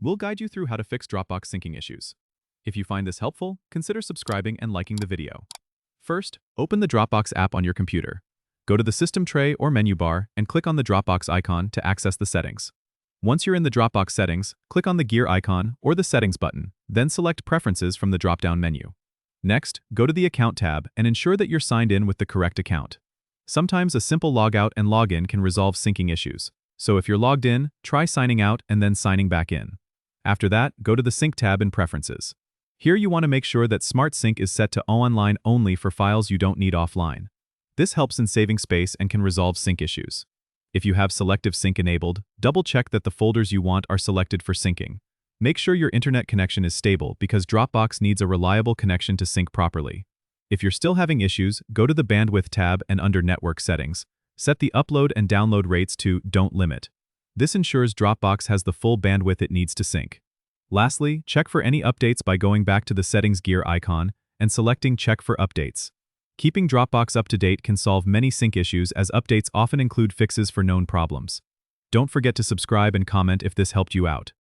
We'll guide you through how to fix Dropbox syncing issues. If you find this helpful, consider subscribing and liking the video. First, open the Dropbox app on your computer. Go to the system tray or menu bar and click on the Dropbox icon to access the settings. Once you're in the Dropbox settings, click on the gear icon or the settings button, then select Preferences from the drop-down menu. Next, go to the Account tab and ensure that you're signed in with the correct account. Sometimes a simple logout and login can resolve syncing issues, so if you're logged in, try signing out and then signing back in. After that, go to the Sync tab in Preferences. Here you want to make sure that Smart Sync is set to online only for files you don't need offline. This helps in saving space and can resolve sync issues. If you have Selective Sync enabled, double-check that the folders you want are selected for syncing. Make sure your internet connection is stable because Dropbox needs a reliable connection to sync properly. If you're still having issues, go to the Bandwidth tab and under Network Settings, set the upload and download rates to Don't Limit. This ensures Dropbox has the full bandwidth it needs to sync. Lastly, check for any updates by going back to the Settings gear icon and selecting Check for Updates. Keeping Dropbox up to date can solve many sync issues as updates often include fixes for known problems. Don't forget to subscribe and comment if this helped you out.